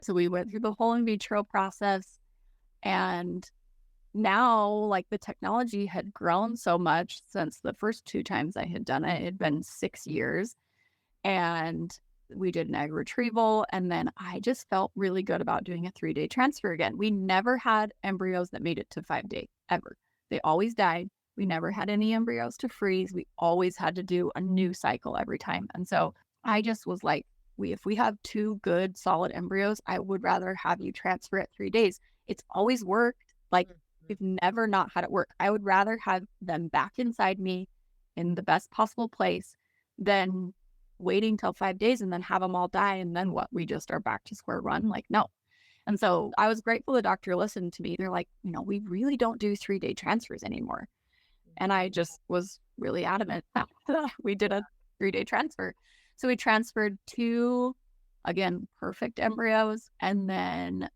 So we went through the whole in vitro process, and now like the technology had grown so much since the first two times I had done it. It had been 6 years, and we did an egg retrieval. And then I just felt really good about doing a 3-day transfer again. We never had embryos that made it to 5 day ever. They always died. We never had any embryos to freeze. We always had to do a new cycle every time. And so I just was like, if we have two good solid embryos, I would rather have you transfer it 3 days. It's always worked. Like, we've never not had it work. I would rather have them back inside me in the best possible place than waiting till 5 days and then have them all die. And then what? We just are back to square one. Like, no. And so I was grateful the doctor listened to me. They're like, we really don't do 3-day transfers anymore. And I just was really adamant. We did a 3-day transfer. So we transferred two, again, perfect embryos. And then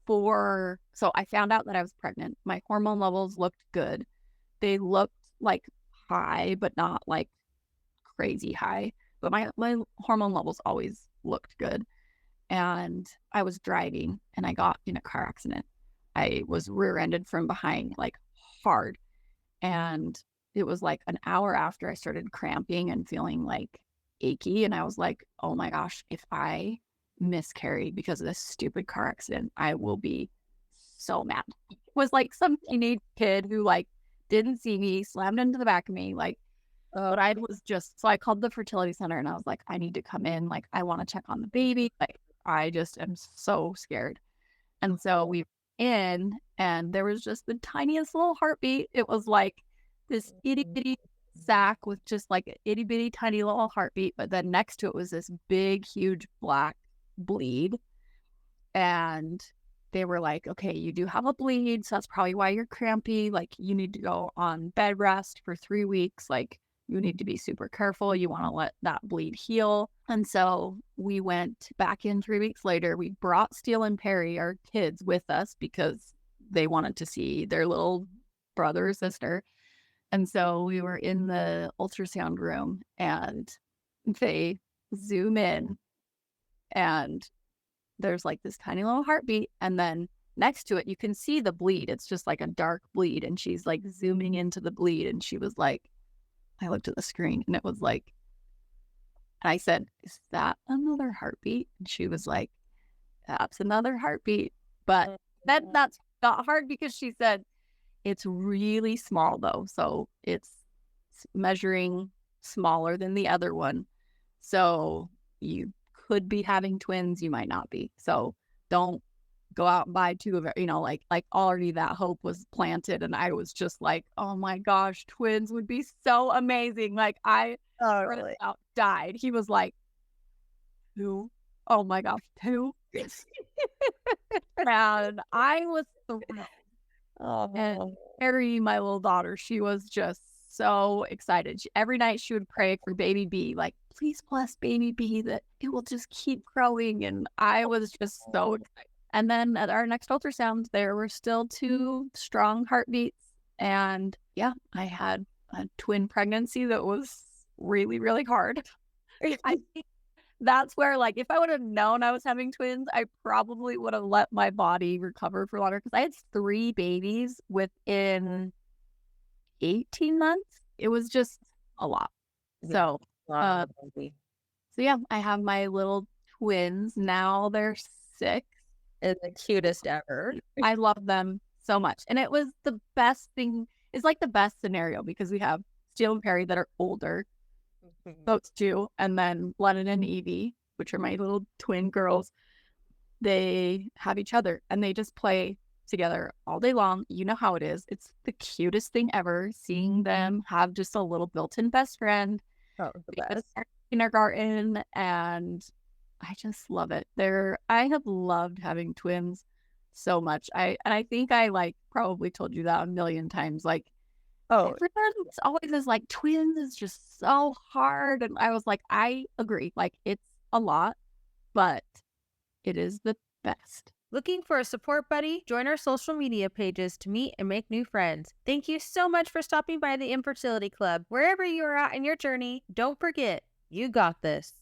so I found out that I was pregnant. My hormone levels looked good. They looked like high, but not like crazy high. But my hormone levels always looked good. And I was driving and I got in a car accident. I was rear-ended from behind, like hard. And it was like an hour after I started cramping and feeling like achy. And I was like, oh my gosh, if I miscarry because of this stupid car accident, I will be so mad. It was like some teenage kid who like didn't see me, slammed into the back of me. Like, but I was just, so I called the fertility center and I was like, I need to come in. Like, I want to check on the baby. Like, I just am so scared. And so we went in and there was just the tiniest little heartbeat. It was like this itty bitty sac with just like an itty bitty tiny little heartbeat. But then next to it was this big, huge black bleed. And they were like, okay, you do have a bleed. So that's probably why you're crampy. Like, you need to go on bed rest for 3 weeks. Like, you need to be super careful. You want to let that bleed heal. And so we went back in 3 weeks later. We brought Steele and Perry, our kids, with us because they wanted to see their little brother or sister. And so we were in the ultrasound room and they zoom in and there's like this tiny little heartbeat. And then next to it, you can see the bleed. It's just like a dark bleed. And she's like zooming into the bleed. And she was like, I looked at the screen and it was like, and I said, is that another heartbeat? And she was like, that's another heartbeat. But that's not hard because she said, it's really small though. So it's measuring smaller than the other one. So you could be having twins, you might not be. So don't go out and buy two of it, like already that hope was planted. And I was just like, oh my gosh, twins would be so amazing. Like I Totally. died. He was like, two? Oh my gosh, two? And I was thrilled. And Harry, my little daughter, she was just so excited. Every night she would pray for baby B, like, please bless baby B that it will just keep growing. And I was just so excited. And then at our next ultrasound, there were still two strong heartbeats. And yeah, I had a twin pregnancy that was really, really hard. I think that's where, like, if I would have known I was having twins, I probably would have let my body recover for longer because I had 3 babies within 18 months. It was just a lot. So, yeah, I have my little twins now. They're 6. It's the cutest ever. I love them so much. And it was the best thing. It's like the best scenario because we have Steele and Perry that are older, those two, and then Lennon and Evie, which are my little twin girls. They have each other and they just play together all day long. You know how it is. It's the cutest thing ever seeing them have just a little built-in best friend. Oh, the best. Kindergarten, and I just love it. I have loved having twins so much. I think I like probably told you that a million times. Like, everyone's always is like, twins is just so hard. And I was like, I agree. Like, it's a lot, but it is the best. Looking for a support buddy? Join our social media pages to meet and make new friends. Thank you so much for stopping by the Infertility Club. Wherever you are at in your journey, don't forget, you got this.